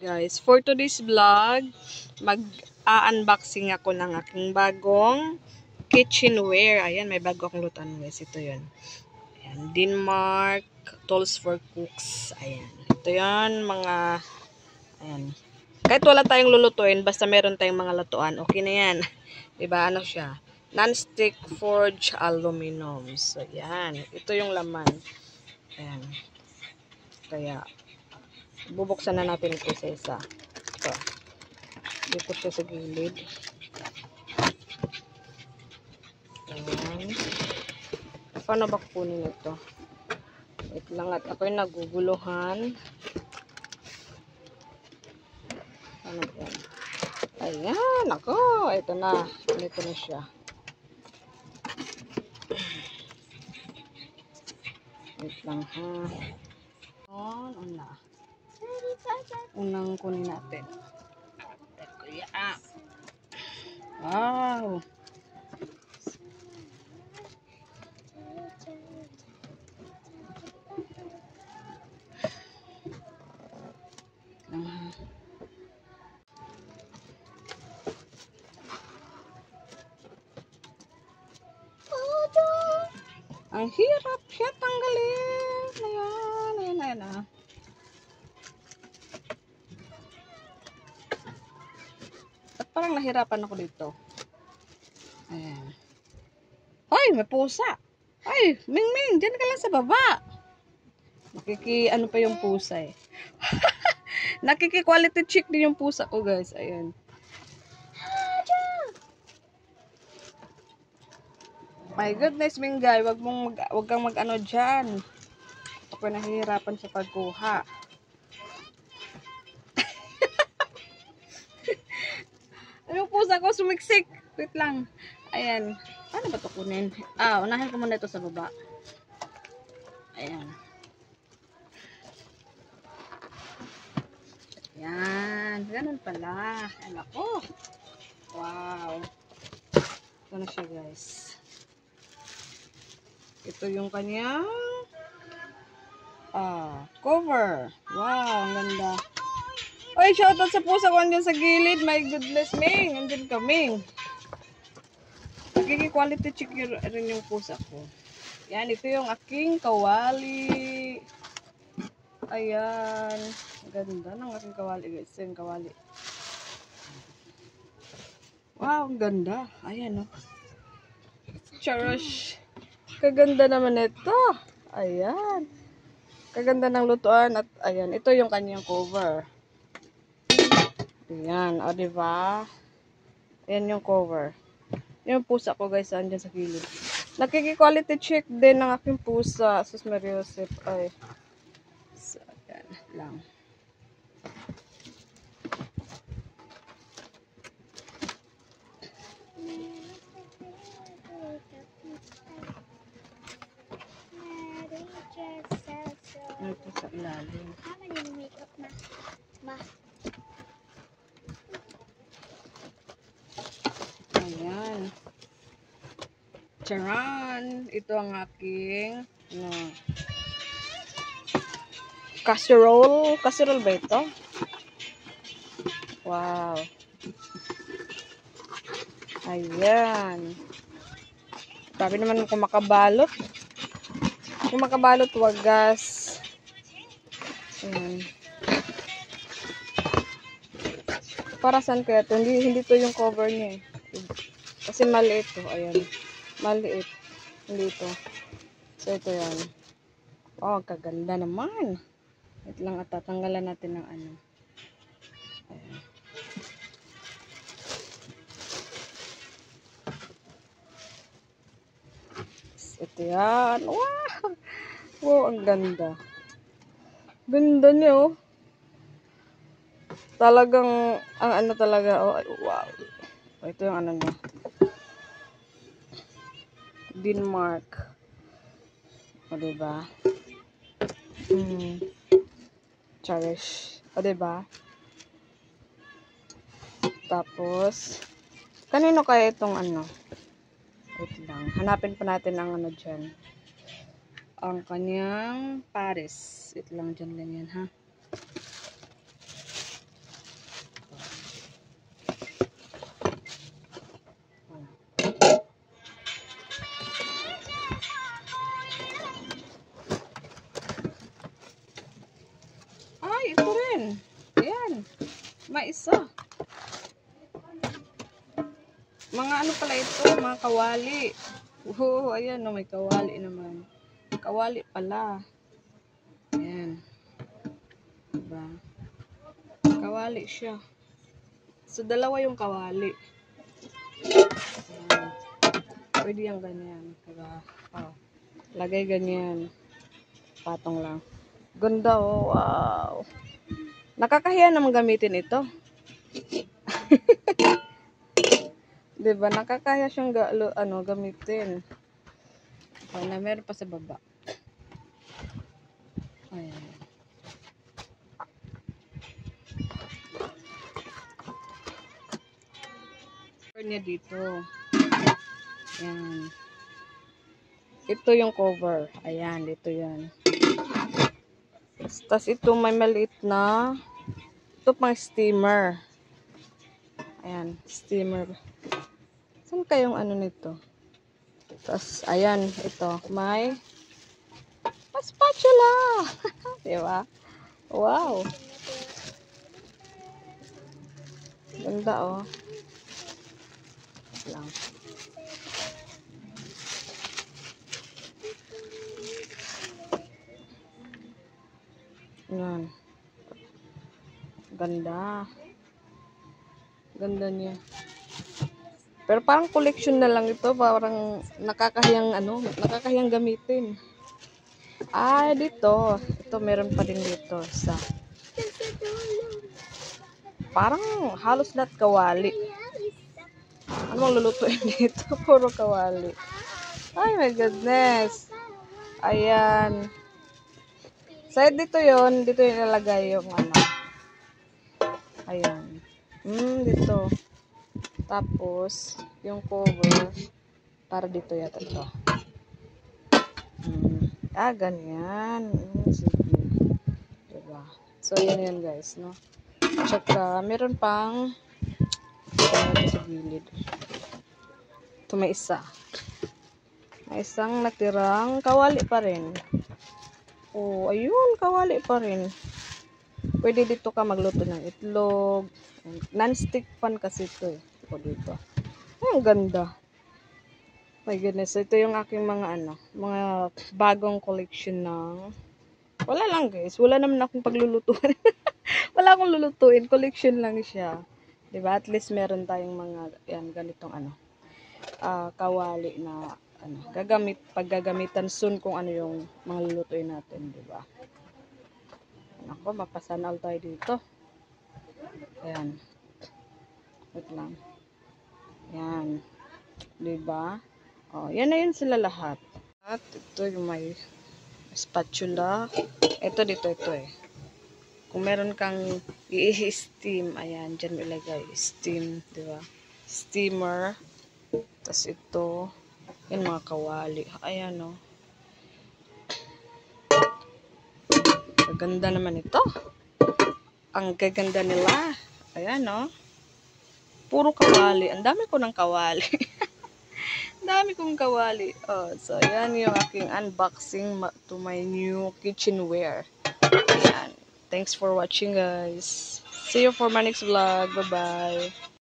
Guys, for today's vlog, mag-unboxing ako ng aking bagong kitchenware. Ayan, may bago akong lutuan, guys. Ito yun. Ayan, Denmark Tools for Cooks. Ayan. Ito yan, mga, ayan. Kahit wala tayong lulutuin, basta meron tayong mga lutuan, okay na yan. Diba, ano siya? Non-stick forged aluminum. So, yan. Ito yung laman. Ayan. Kaya, bubuksan na natin ito sa isa. Ito. Dito siya sa gilid. Ayan. Paano ba kunin ito? Wait lang at ako'y naguguluhan. Ano yan? Ayan. Ako. Ito na. Ito na siya. Wait lang ha. Unang kunin natin. Kuya. Wow. Ang hirap siya tanggalin. Ayan. At parang nahirapan ako dito. Ayan. Hoy, may pusa. Ay, Mingming, dyan ka lang sa baba. Ano pa yung pusa eh. Nakiki-quality check din yung pusa ko, guys. Ayan. My goodness, Mingay, wag kang mag-ano dyan. Ako nahihirapan sa pagkuha. Yung pusa ko sumiksik. Wait lang. Ayan. Paano ba ito kunin? Unahin ko muna ito sa baba. Ayan. Ayan. Ganun pala. Ayan ako. Wow. Ito na siya, guys. Ito yung kanyang cover. Wow, ang ganda. Oy, shoutout sa pusa ko andyan sa gilid. My goodness, Ming. Andyan ka, Ming. Quality check rin yung pusa ko. Yan, ito yung aking kawali. Ayan. Ganda ng aking kawali, guys. Yung kawali. Wow, ang ganda. Ayan, oh. Charush. Kaganda naman ito. Ayan. Kaganda ng lutuan. At ayan, ito yung kanyang cover. Ayan, o diba? Ayan yung cover. Yung pusa ko, guys, andyan sa gilid. Nakiki-quality check din ng aking pusa. Sus Maria Joseph. Ay. So, ayan lang. Ito sa ilalim. Ayan. Charan. Ito ang aking casserole. Casserole ba ito? Wow. Ayan. Sabi naman kung makabalot. Kung makabalot, wagas. Ayan. Para saan kaya ito? Hindi to yung cover niya eh. Kasi maliit to. Ayan. Maliit. Hindi to. So, ito yan. Oh, kaganda naman. Ito lang at tatanggalan natin ng ano. Ayan. Ito yan. Wow! Wow, ang ganda. Ganda niya, oh. Talagang, ang ano talaga, oh, wow. Ito yung ano niya. Denmark. O, diba? Cherish. O, diba? Tapos, kanino kaya itong ano? Wait lang. Hanapin pa natin ang ano dyan. Ang kanyang Paris. Wait lang dyan ganyan, ha? Tumaisa. Mga ano pala ito, mga kawali. Oh, ayan, no, may kawali naman. Kawali pala. Ayan. Diba? Kawali siya. So, dalawa yung kawali. Ayan. Pwede yung ganyan. Diba? Oh. Lagay ganyan. Patong lang. Ganda, oh. Wow. Nakakahiya naman gamitin ito. Diba? Nakakaya siyang gamitin. Okay na, meron pa sa baba. Ayan. Cover niya dito. Ayan. Ito yung cover. Ayan, dito yan. Tapos ito may maliit na ito pang steamer. Ayan, steamer. Saan kayong ano nito? Tapos, ayan, ito. May spatula. Diba? Wow. Ganda, oh. Lang. Ayan. Ganda. Ganda niya. Pero parang collection na lang ito. Parang nakakahiyang gamitin. Ah, dito. Ito, meron pa din dito. Isa. Parang halos lahat kawali. Ano lulutuin dito? Puro kawali. Ay, my goodness. Ayan. Side dito yon, dito yung ilalagay yung ano. Ayan. Dito. Tapos, yung cover, para dito yata ito. Ganyan. Sige. Diba? So, yan guys, no? Tsaka, meron pang sa gilid. Ito may isa. May isang natirang kawali pa rin. Oh, ayun, kawali pa rin. Pwede dito ka magluto ng itlog. Non-stick pan kasi ito eh. Ito dito. Ang ganda. My goodness, ito yung aking mga mga bagong collection ng wala lang guys. Wala naman akong paglulutuin. Wala akong lulutuin. Collection lang siya. Diba? At least meron tayong mga ganitong kawali na paggagamitan soon kung ano yung mga lulutuin natin, diba? Ako, mapasanal tayo dito. Ayan. Wait lang. Ayan. Diba? Oh, yan na yun sila lahat. At ito yung may spatula. Ito dito, ito eh. Kung meron kang i-steam, ayan, dyan mo ilagay. Steam, diba? Steamer. Tapos ito, yung mga kawali. Ayan, oh. Gaganda naman ito. Ang gaganda nila. Ayan, oh. Puro kawali. Ang dami ko ng kawali. Ang dami kong kawali. Oh, so, ayan yung aking unboxing to my new kitchenware. Ayan. Thanks for watching, guys. See you for my next vlog. Bye-bye.